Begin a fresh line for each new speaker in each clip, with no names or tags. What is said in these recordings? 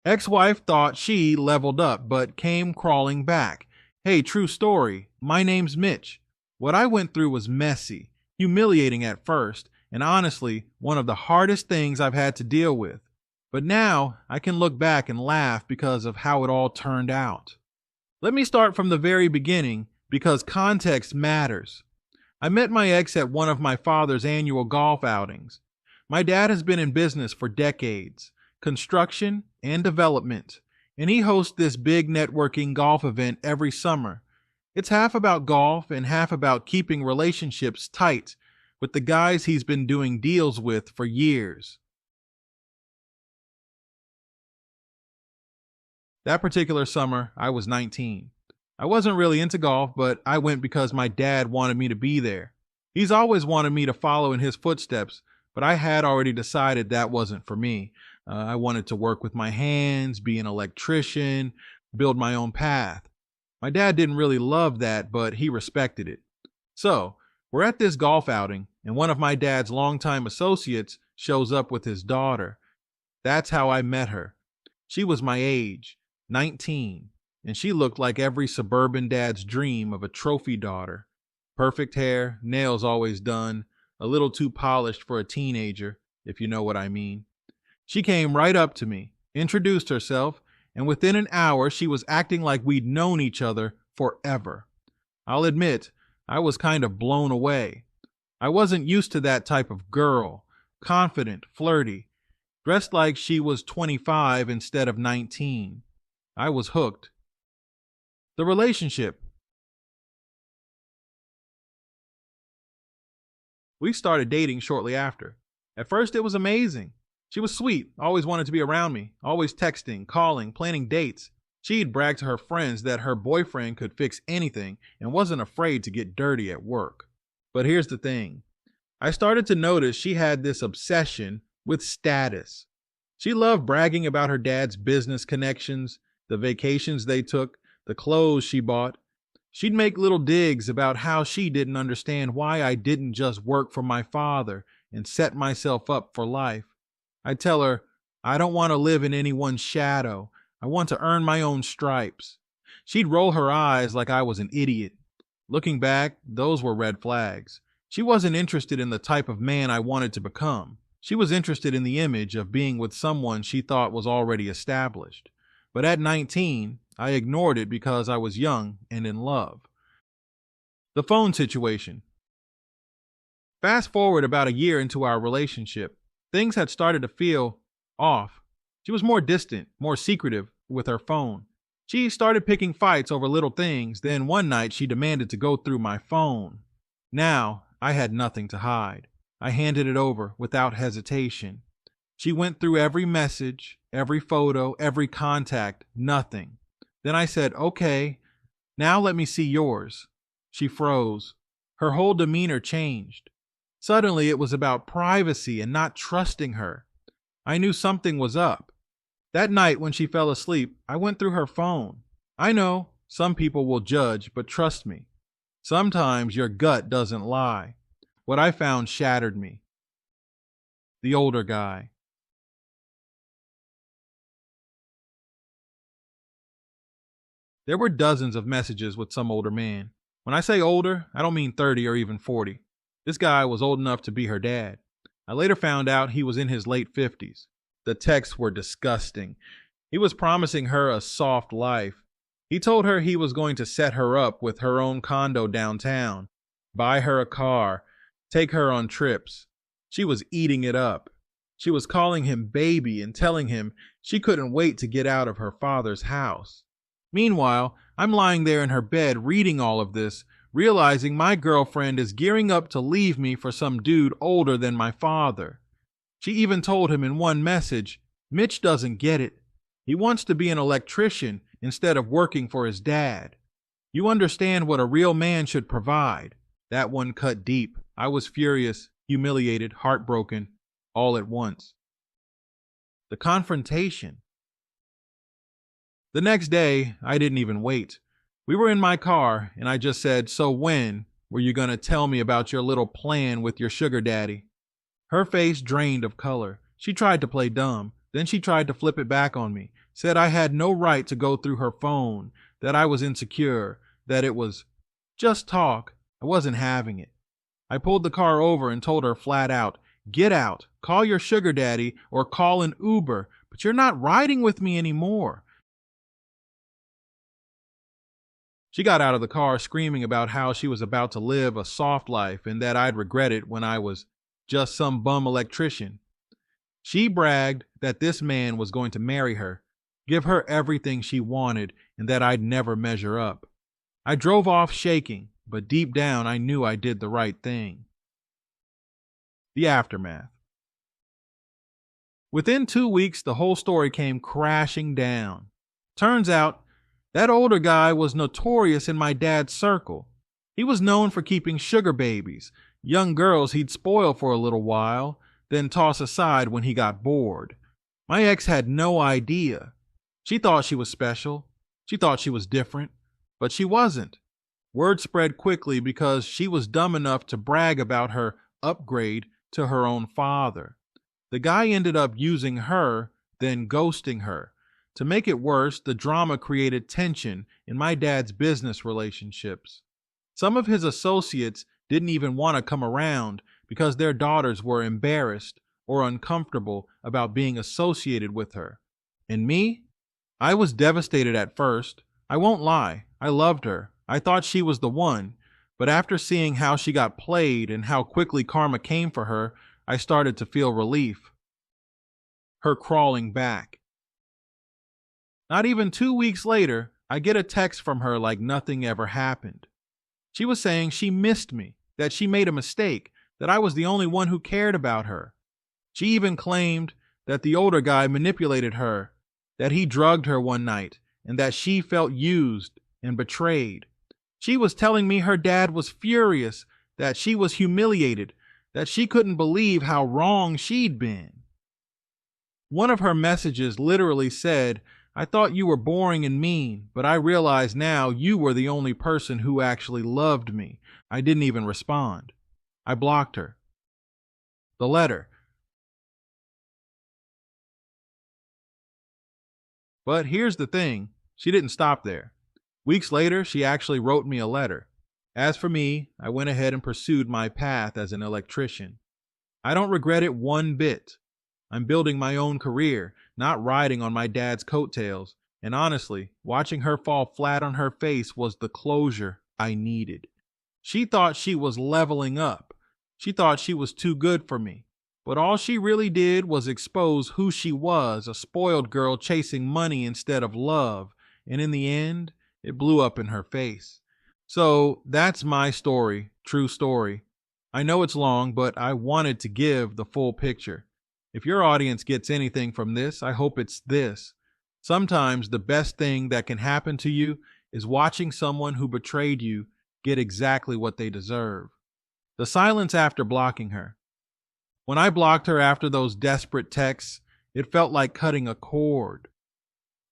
Ex-wife thought she leveled up, but came crawling back. Hey, true story. My name's Mitch. What I went through was messy, humiliating at first, and honestly, one of the hardest things I've had to deal with. But now I can look back and laugh because of how it all turned out. Let me start from the very beginning because context matters. I met my ex at one of my father's annual golf outings. My dad has been in business for decades, construction and development, and he hosts this big networking golf event every summer. It's half about golf and half about keeping relationships tight with the guys he's been doing deals with for years. That particular summer, I was 19. I wasn't really into golf, but I went because my dad wanted me to be there. He's always wanted me to follow in his footsteps, but I had already decided that wasn't for me. I wanted to work with my hands, be an electrician, build my own path. My dad didn't really love that, but he respected it. So, we're at this golf outing, and one of my dad's longtime associates shows up with his daughter. That's how I met her. She was my age, 19, and she looked like every suburban dad's dream of a trophy daughter. Perfect hair, nails always done, a little too polished for a teenager, if you know what I mean. She came right up to me, introduced herself, and within an hour she was acting like we'd known each other forever. I'll admit, I was kind of blown away. I wasn't used to that type of girl, confident, flirty, dressed like she was 25 instead of 19. I was hooked. The relationship. We started dating shortly after. At first, it was amazing. She was sweet, always wanted to be around me, always texting, calling, planning dates. She'd brag to her friends that her boyfriend could fix anything and wasn't afraid to get dirty at work. But here's the thing. I started to notice she had this obsession with status. She loved bragging about her dad's business connections, the vacations they took, the clothes she bought. She'd make little digs about how she didn't understand why I didn't just work for my father and set myself up for life. I'd tell her, I don't want to live in anyone's shadow. I want to earn my own stripes. She'd roll her eyes like I was an idiot. Looking back, those were red flags. She wasn't interested in the type of man I wanted to become. She was interested in the image of being with someone she thought was already established. But at 19, I ignored it because I was young and in love. The phone situation. Fast forward about a year into our relationship, things had started to feel off. She was more distant, more secretive with her phone. She started picking fights over little things, then one night she demanded to go through my phone. Now, I had nothing to hide. I handed it over without hesitation. She went through every message, every photo, every contact, nothing. Then I said, okay, now let me see yours. She froze. Her whole demeanor changed. Suddenly it was about privacy and not trusting her. I knew something was up. That night when she fell asleep, I went through her phone. I know some people will judge, but trust me. Sometimes your gut doesn't lie. What I found shattered me. The older guy. There were dozens of messages with some older man. When I say older, I don't mean 30 or even 40. This guy was old enough to be her dad. I later found out he was in his late 50s. The texts were disgusting. He was promising her a soft life. He told her he was going to set her up with her own condo downtown, buy her a car, take her on trips. She was eating it up. She was calling him baby and telling him she couldn't wait to get out of her father's house. Meanwhile, I'm lying there in her bed reading all of this, realizing my girlfriend is gearing up to leave me for some dude older than my father. She even told him in one message, Mitch doesn't get it. He wants to be an electrician instead of working for his dad. You understand what a real man should provide. That one cut deep. I was furious, humiliated, heartbroken, all at once. The confrontation. The next day, I didn't even wait. We were in my car, and I just said, so when were you going to tell me about your little plan with your sugar daddy? Her face drained of color. She tried to play dumb. Then she tried to flip it back on me, said I had no right to go through her phone, that I was insecure, that it was just talk. I wasn't having it. I pulled the car over and told her flat out, "Get out, call your sugar daddy or call an Uber, but you're not riding with me anymore." She got out of the car screaming about how she was about to live a soft life and that I'd regret it when I was just some bum electrician. She bragged that this man was going to marry her, give her everything she wanted, and that I'd never measure up. I drove off shaking, but deep down I knew I did the right thing. The aftermath. Within 2 weeks, the whole story came crashing down. Turns out, that older guy was notorious in my dad's circle. He was known for keeping sugar babies, young girls he'd spoil for a little while, then toss aside when he got bored. My ex had no idea. She thought she was special. She thought she was different, but she wasn't. Word spread quickly because she was dumb enough to brag about her upgrade to her own father. The guy ended up using her, then ghosting her. To make it worse, the drama created tension in my dad's business relationships. Some of his associates didn't even want to come around because their daughters were embarrassed or uncomfortable about being associated with her. And me? I was devastated at first. I won't lie. I loved her. I thought she was the one. But after seeing how she got played and how quickly karma came for her, I started to feel relief. Her crawling back. Not even 2 weeks later, I get a text from her like nothing ever happened. She was saying she missed me, that she made a mistake, that I was the only one who cared about her. She even claimed that the older guy manipulated her, that he drugged her one night, and that she felt used and betrayed. She was telling me her dad was furious, that she was humiliated, that she couldn't believe how wrong she'd been. One of her messages literally said, "I thought you were boring and mean, but I realize now you were the only person who actually loved me." I didn't even respond. I blocked her. The letter. But here's the thing, she didn't stop there. Weeks later, she actually wrote me a letter. As for me, I went ahead and pursued my path as an electrician. I don't regret it one bit. I'm building my own career, not riding on my dad's coattails, and honestly, watching her fall flat on her face was the closure I needed. She thought she was leveling up. She thought she was too good for me. But all she really did was expose who she was, a spoiled girl chasing money instead of love, and in the end, it blew up in her face. So that's my story, true story. I know it's long, but I wanted to give the full picture. If your audience gets anything from this, I hope it's this. Sometimes the best thing that can happen to you is watching someone who betrayed you get exactly what they deserve. The silence after blocking her. When I blocked her after those desperate texts, it felt like cutting a cord.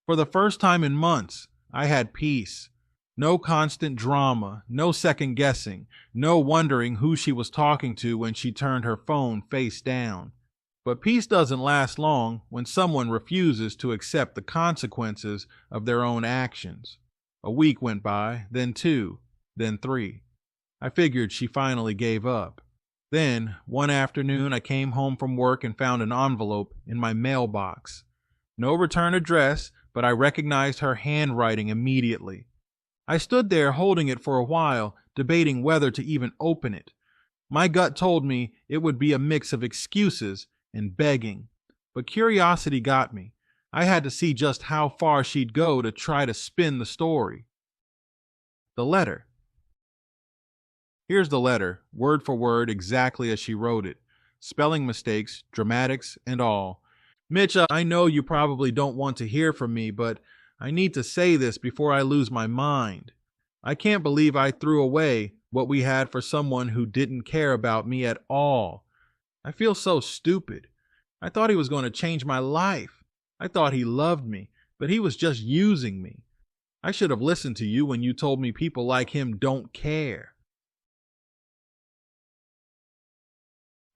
For the first time in months, I had peace. No constant drama, no second guessing, no wondering who she was talking to when she turned her phone face down. But peace doesn't last long when someone refuses to accept the consequences of their own actions. A week went by, then 2, then 3. I figured she finally gave up. Then, one afternoon, I came home from work and found an envelope in my mailbox. No return address, but I recognized her handwriting immediately. I stood there holding it for a while, debating whether to even open it. My gut told me it would be a mix of excuses and begging, but curiosity got me. I had to see just how far she'd go to try to spin the story. The letter. Here's the letter, word for word, exactly as she wrote it. Spelling mistakes, dramatics, and all. "Mitch, I know you probably don't want to hear from me, but I need to say this before I lose my mind. I can't believe I threw away what we had for someone who didn't care about me at all. I feel so stupid. I thought he was going to change my life. I thought he loved me, but he was just using me. I should have listened to you when you told me people like him don't care.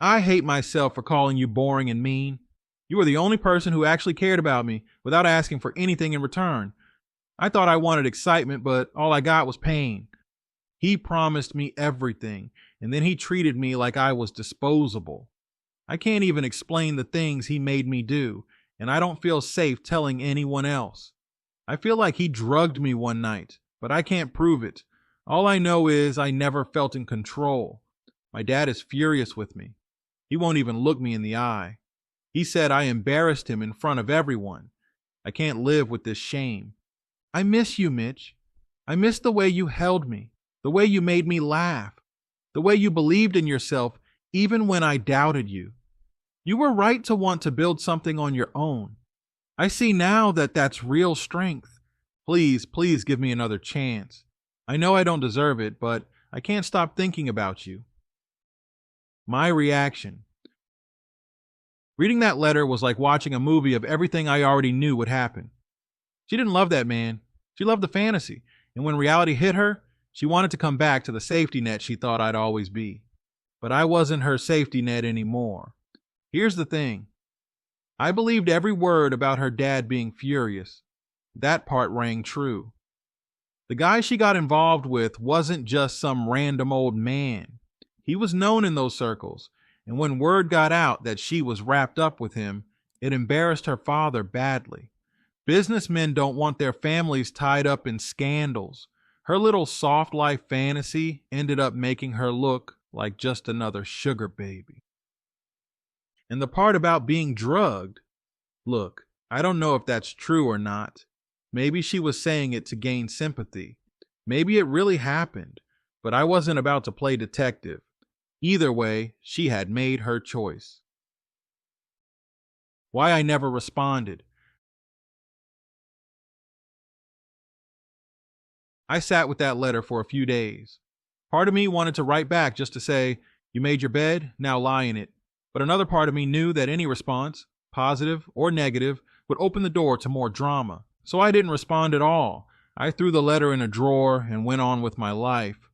I hate myself for calling you boring and mean. You were the only person who actually cared about me without asking for anything in return. I thought I wanted excitement, but all I got was pain. He promised me everything, and then he treated me like I was disposable. I can't even explain the things he made me do, and I don't feel safe telling anyone else. I feel like he drugged me one night, but I can't prove it. All I know is I never felt in control. My dad is furious with me. He won't even look me in the eye. He said I embarrassed him in front of everyone. I can't live with this shame. I miss you, Mitch. I miss the way you held me, the way you made me laugh, the way you believed in yourself even when I doubted you. You were right to want to build something on your own. I see now that that's real strength. Please, please give me another chance. I know I don't deserve it, but I can't stop thinking about you. My reaction. Reading that letter was like watching a movie of everything I already knew would happen. She didn't love that man. She loved the fantasy. And when reality hit her, she wanted to come back to the safety net she thought I'd always be. But I wasn't her safety net anymore. Here's the thing. I believed every word about her dad being furious. That part rang true. The guy she got involved with wasn't just some random old man. He was known in those circles, and when word got out that she was wrapped up with him, it embarrassed her father badly. Businessmen don't want their families tied up in scandals. Her little soft life fantasy ended up making her look like just another sugar baby. And the part about being drugged, look, I don't know if that's true or not. Maybe she was saying it to gain sympathy. Maybe it really happened, but I wasn't about to play detective. Either way, she had made her choice. Why I never responded. I sat with that letter for a few days. Part of me wanted to write back just to say, you made your bed, now lie in it. But another part of me knew that any response, positive or negative, would open the door to more drama. So I didn't respond at all. I threw the letter in a drawer and went on with my life.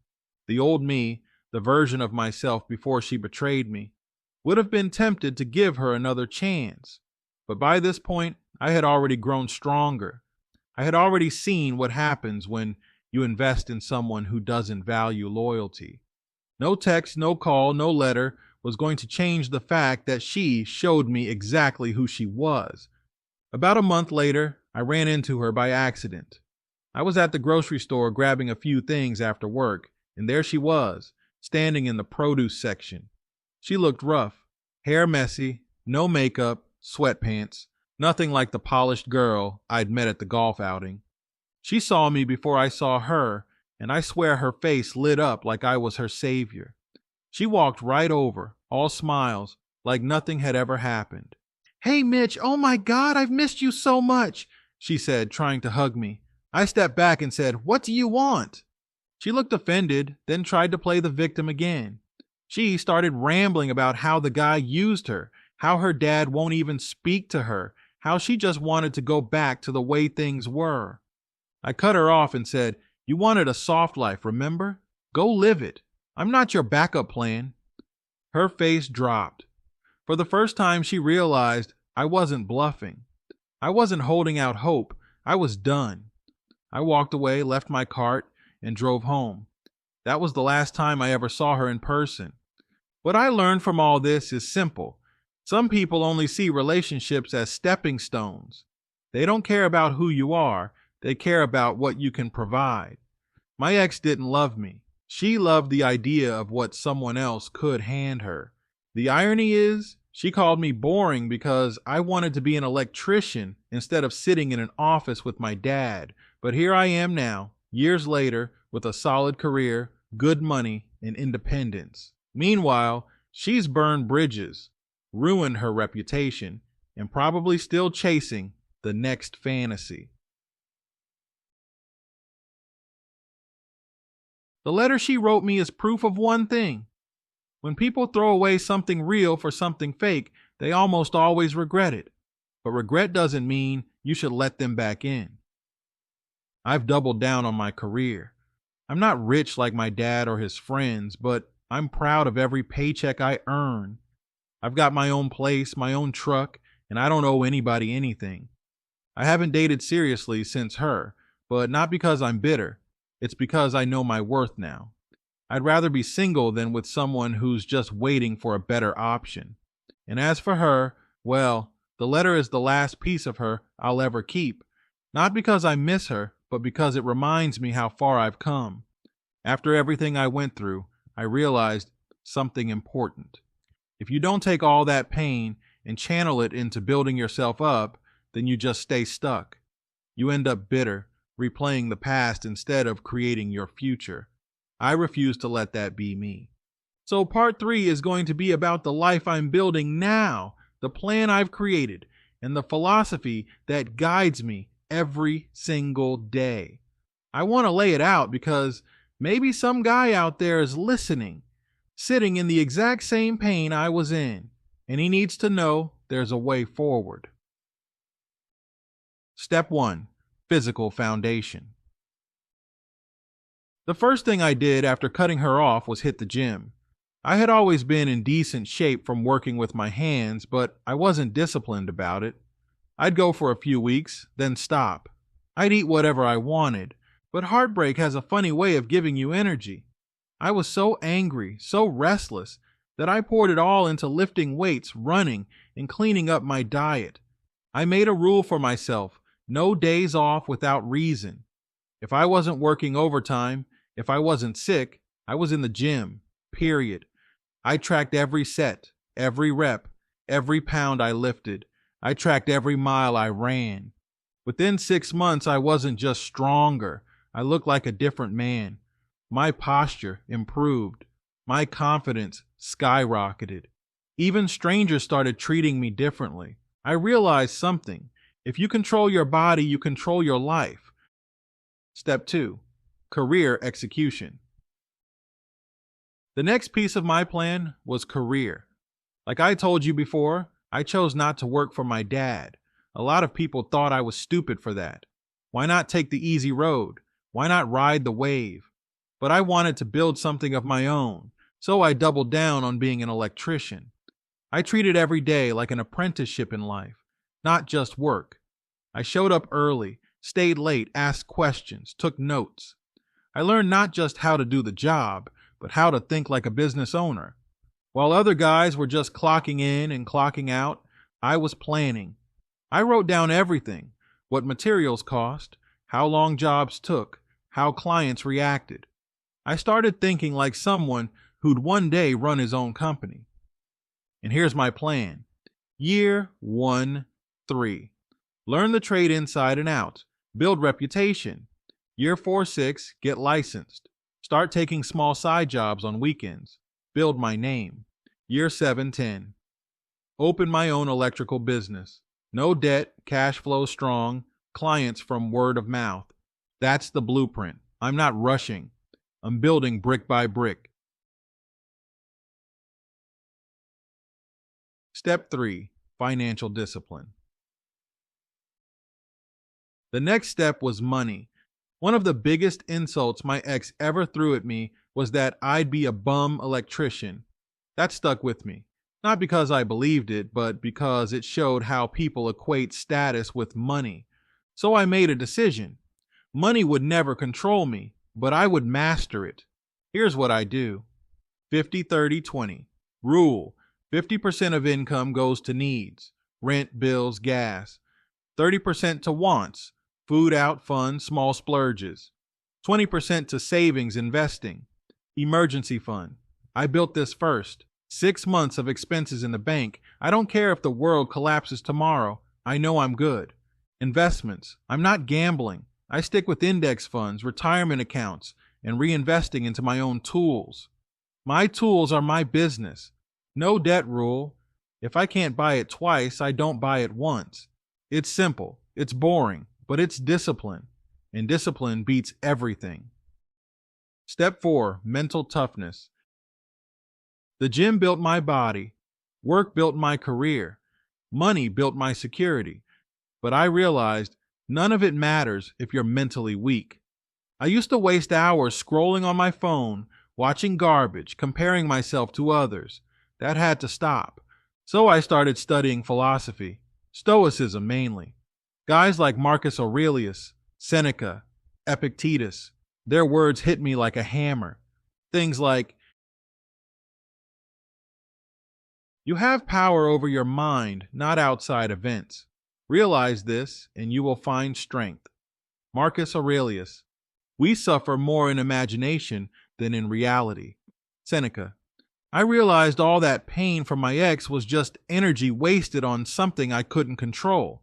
The old me, the version of myself before she betrayed me, would have been tempted to give her another chance. But by this point, I had already grown stronger. I had already seen what happens when you invest in someone who doesn't value loyalty. No text, no call, no letter was going to change the fact that she showed me exactly who she was. About a month later, I ran into her by accident. I was at the grocery store grabbing a few things after work, and there she was, standing in the produce section. She looked rough, hair messy, no makeup, sweatpants, nothing like the polished girl I'd met at the golf outing. She saw me before I saw her, and I swear her face lit up like I was her savior. She walked right over, all smiles, like nothing had ever happened. "Hey, Mitch, oh my God, I've missed you so much," she said, trying to hug me. I stepped back and said, "What do you want?" She looked offended, then tried to play the victim again. She started rambling about how the guy used her, how her dad won't even speak to her, how she just wanted to go back to the way things were. I cut her off and said, "You wanted a soft life, remember? Go live it. I'm not your backup plan." Her face dropped. For the first time, she realized I wasn't bluffing. I wasn't holding out hope. I was done. I walked away, left my cart, and drove home. That was the last time I ever saw her in person. What I learned from all this is simple. Some people only see relationships as stepping stones. They don't care about who you are. They care about what you can provide. My ex didn't love me. She loved the idea of what someone else could hand her. The irony is, she called me boring because I wanted to be an electrician instead of sitting in an office with my dad. But here I am now, years later, with a solid career, good money, and independence. Meanwhile, she's burned bridges, ruined her reputation, and probably still chasing the next fantasy. The letter she wrote me is proof of one thing. When people throw away something real for something fake, they almost always regret it. But regret doesn't mean you should let them back in. I've doubled down on my career. I'm not rich like my dad or his friends, but I'm proud of every paycheck I earn. I've got my own place, my own truck, and I don't owe anybody anything. I haven't dated seriously since her, but not because I'm bitter. It's because I know my worth now. I'd rather be single than with someone who's just waiting for a better option. And as for her, well, the letter is the last piece of her I'll ever keep. Not because I miss her, but because it reminds me how far I've come. After everything I went through, I realized something important. If you don't take all that pain and channel it into building yourself up, then you just stay stuck. You end up bitter, replaying the past instead of creating your future. I refuse to let that be me. So part 3 is going to be about the life I'm building now, the plan I've created, and the philosophy that guides me every single day. I want to lay it out because maybe some guy out there is listening, sitting in the exact same pain I was in, and he needs to know there's a way forward. Step 1. Physical foundation. The first thing I did after cutting her off was hit the gym. I had always been in decent shape from working with my hands, but I wasn't disciplined about it. I'd go for a few weeks, then stop. I'd eat whatever I wanted, but heartbreak has a funny way of giving you energy. I was so angry, so restless, that I poured it all into lifting weights, running, and cleaning up my diet. I made a rule for myself: no days off without reason. If I wasn't working overtime, if I wasn't sick, I was in the gym, period. I tracked every set, every rep, every pound I lifted. I tracked every mile I ran. Within 6 months, I wasn't just stronger. I looked like a different man. My posture improved. My confidence skyrocketed. Even strangers started treating me differently. I realized something. If you control your body, you control your life. Step 2. Career execution. The next piece of my plan was career. Like I told you before, I chose not to work for my dad. A lot of people thought I was stupid for that. Why not take the easy road? Why not ride the wave? But I wanted to build something of my own, so I doubled down on being an electrician. I treated every day like an apprenticeship in life, not just work. I showed up early, stayed late, asked questions, took notes. I learned not just how to do the job, but how to think like a business owner. While other guys were just clocking in and clocking out, I was planning. I wrote down everything: what materials cost, how long jobs took, how clients reacted. I started thinking like someone who'd one day run his own company. And here's my plan. Year 1, 3. Learn the trade inside and out. Build reputation. Year 4, 6. Get licensed. Start taking small side jobs on weekends. Build my name. Year 7, 10. Open my own electrical business. No debt, cash flow strong, clients from word of mouth. That's the blueprint. I'm not rushing. I'm building brick by brick. Step 3. Financial discipline. The next step was money. One of the biggest insults my ex ever threw at me was that I'd be a bum electrician. That stuck with me, not because I believed it, but because it showed how people equate status with money. So I made a decision. Money would never control me, but I would master it. Here's what I do. 50-30-20. Rule. 50% of income goes to needs, rent, bills, gas. 30% to wants, food out, fun, small splurges. 20% to savings, investing, emergency fund. I built this first. 6 months of expenses in the bank. I don't care if the world collapses tomorrow. I know I'm good. Investments. I'm not gambling. I stick with index funds, retirement accounts, and reinvesting into my own tools. My tools are my business. No debt rule. If I can't buy it twice, I don't buy it once. It's simple. It's boring, but it's discipline. And discipline beats everything. Step 4. Mental toughness. The gym built my body. Work built my career. Money built my security. But I realized none of it matters if you're mentally weak. I used to waste hours scrolling on my phone, watching garbage, comparing myself to others. That had to stop. So I started studying philosophy. Stoicism mainly. Guys like Marcus Aurelius, Seneca, Epictetus, their words hit me like a hammer. Things like, you have power over your mind, not outside events. Realize this, and you will find strength. Marcus Aurelius. We suffer more in imagination than in reality. Seneca. I realized all that pain from my ex was just energy wasted on something I couldn't control.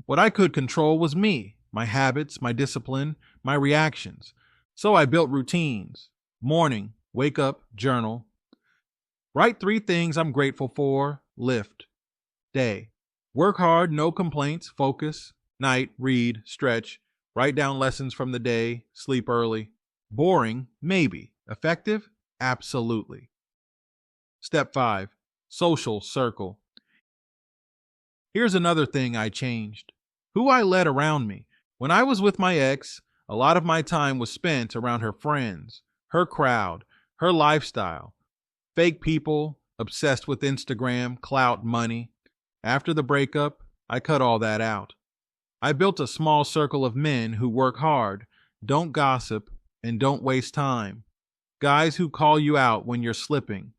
What I could control was me, my habits, my discipline, my reactions. So I built routines. Morning, wake up, journal. Write 3 things I'm grateful for, lift. Day, work hard, no complaints, focus. Night, read, stretch. Write down lessons from the day, sleep early. Boring, maybe. Effective? Absolutely. Step 5. Social circle. Here's another thing I changed. Who I let around me. When I was with my ex, a lot of my time was spent around her friends, her crowd, her lifestyle. Fake people, obsessed with Instagram, clout, money. After the breakup, I cut all that out. I built a small circle of men who work hard, don't gossip, and don't waste time. Guys who call you out when you're slipping.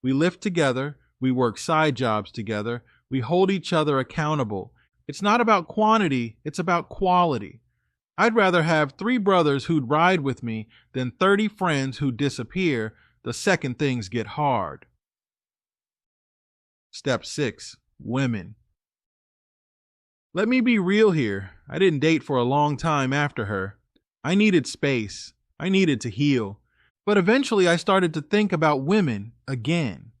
We lift together, we work side jobs together, we hold each other accountable. It's not about quantity, it's about quality. I'd rather have 3 brothers who'd ride with me than 30 friends who disappear the second things get hard. Step 6. Women. Let me be real here. I didn't date for a long time after her. I needed space. I needed to heal. But eventually I started to think about women again.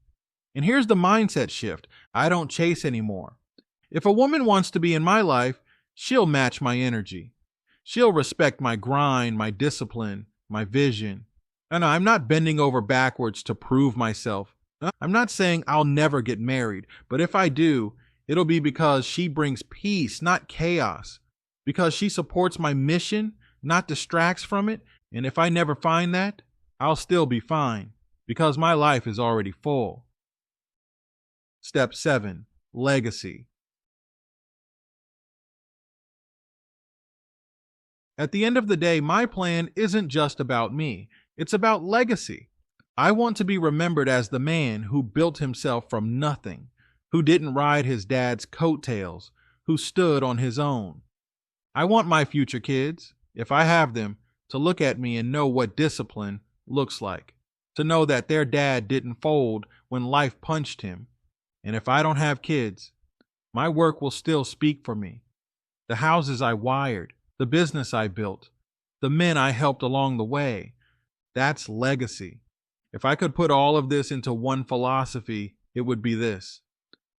And here's the mindset shift. I don't chase anymore. If a woman wants to be in my life, she'll match my energy. She'll respect my grind, my discipline, my vision. And I'm not bending over backwards to prove myself. I'm not saying I'll never get married, but if I do, it'll be because she brings peace, not chaos. Because she supports my mission, not distracts from it. And if I never find that, I'll still be fine, because my life is already full. Step 7. Legacy. At the end of the day, my plan isn't just about me. It's about legacy. I want to be remembered as the man who built himself from nothing, who didn't ride his dad's coattails, who stood on his own. I want my future kids, if I have them, to look at me and know what discipline looks like, to know that their dad didn't fold when life punched him. And if I don't have kids, my work will still speak for me. The houses I wired, the business I built, the men I helped along the way, that's legacy. If I could put all of this into one philosophy, it would be this.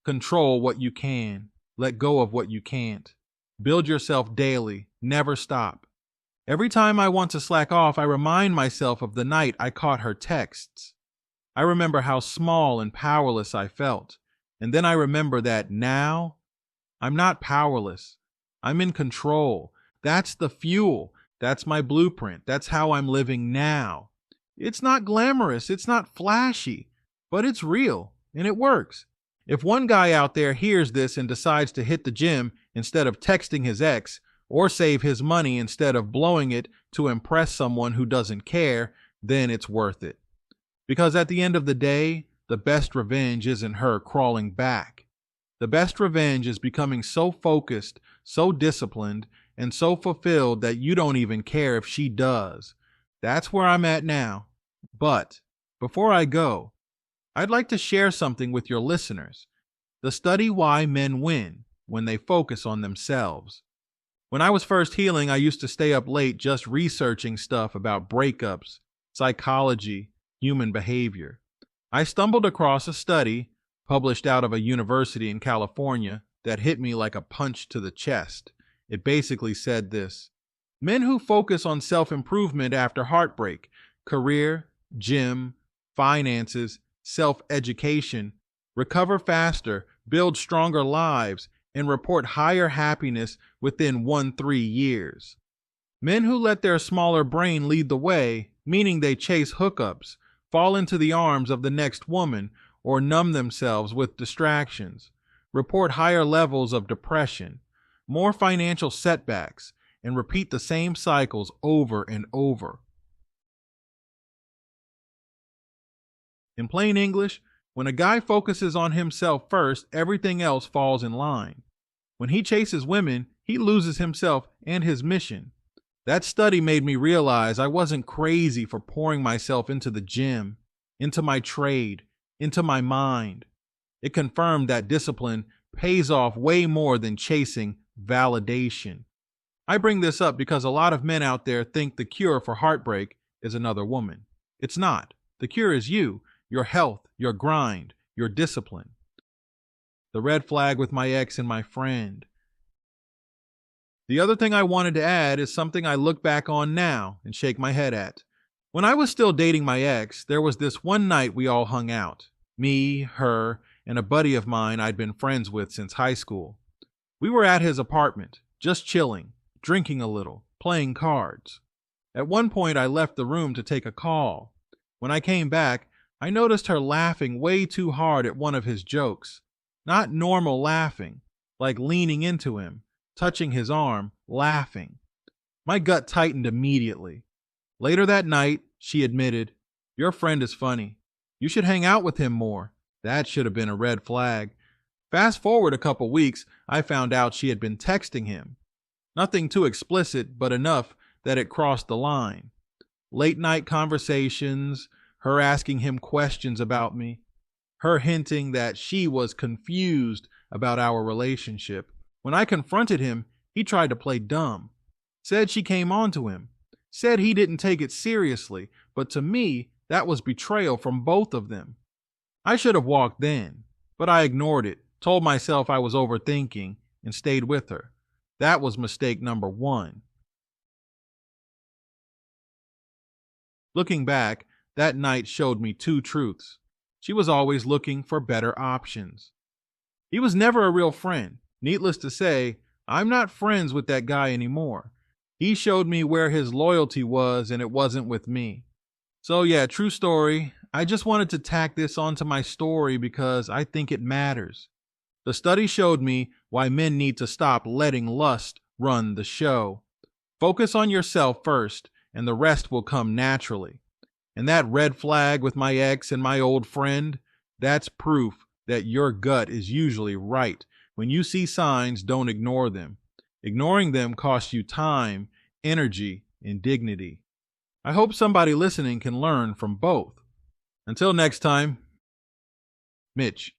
Control what you can, let go of what you can't. Build yourself daily, never stop. Every time I want to slack off, I remind myself of the night I caught her texts. I remember how small and powerless I felt. And then I remember that now, I'm not powerless. I'm in control. That's the fuel. That's my blueprint. That's how I'm living now. It's not glamorous. It's not flashy, but it's real and it works. If one guy out there hears this and decides to hit the gym instead of texting his ex, or save his money instead of blowing it to impress someone who doesn't care, then it's worth it. Because at the end of the day, the best revenge isn't her crawling back. The best revenge is becoming so focused, so disciplined, and so fulfilled that you don't even care if she does. That's where I'm at now. But before I go, I'd like to share something with your listeners. The study why men win when they focus on themselves. When I was first healing, I used to stay up late just researching stuff about breakups, psychology, human behavior. I stumbled across a study published out of a university in California that hit me like a punch to the chest. It basically said this: men who focus on self-improvement after heartbreak, career, gym, finances, self-education, recover faster, build stronger lives, and report higher happiness within 1-3 years. Men who let their smaller brain lead the way, meaning they chase hookups, fall into the arms of the next woman, or numb themselves with distractions, report higher levels of depression, more financial setbacks, and repeat the same cycles over and over. In plain English, when a guy focuses on himself first, everything else falls in line. When he chases women, he loses himself and his mission. That study made me realize I wasn't crazy for pouring myself into the gym, into my trade, into my mind. It confirmed that discipline pays off way more than chasing validation. I bring this up because a lot of men out there think the cure for heartbreak is another woman. It's not. The cure is you, your health, your grind, your discipline. The red flag with my ex and my friend. The other thing I wanted to add is something I look back on now and shake my head at. When I was still dating my ex, there was this one night we all hung out. Me, her, and a buddy of mine I'd been friends with since high school. We were at his apartment, just chilling, drinking a little, playing cards. At one point, I left the room to take a call. When I came back, I noticed her laughing way too hard at one of his jokes. Not normal laughing, like leaning into him, touching his arm, laughing. My gut tightened immediately. Later that night, she admitted, "Your friend is funny. You should hang out with him more." That should have been a red flag. Fast forward a couple weeks, I found out she had been texting him. Nothing too explicit, but enough that it crossed the line. Late night conversations, her asking him questions about me, her hinting that she was confused about our relationship. When I confronted him, he tried to play dumb. Said she came on to him. Said he didn't take it seriously, but to me, that was betrayal from both of them. I should have walked then, but I ignored it, told myself I was overthinking, and stayed with her. That was mistake number one. Looking back, that night showed me two truths. She was always looking for better options. He was never a real friend. Needless to say, I'm not friends with that guy anymore. He showed me where his loyalty was, and it wasn't with me. So yeah, true story. I just wanted to tack this onto my story because I think it matters. The study showed me why men need to stop letting lust run the show. Focus on yourself first, and the rest will come naturally. And that red flag with my ex and my old friend, that's proof that your gut is usually right. When you see signs, don't ignore them. Ignoring them costs you time, energy, and dignity. I hope somebody listening can learn from both. Until next time, Mitch.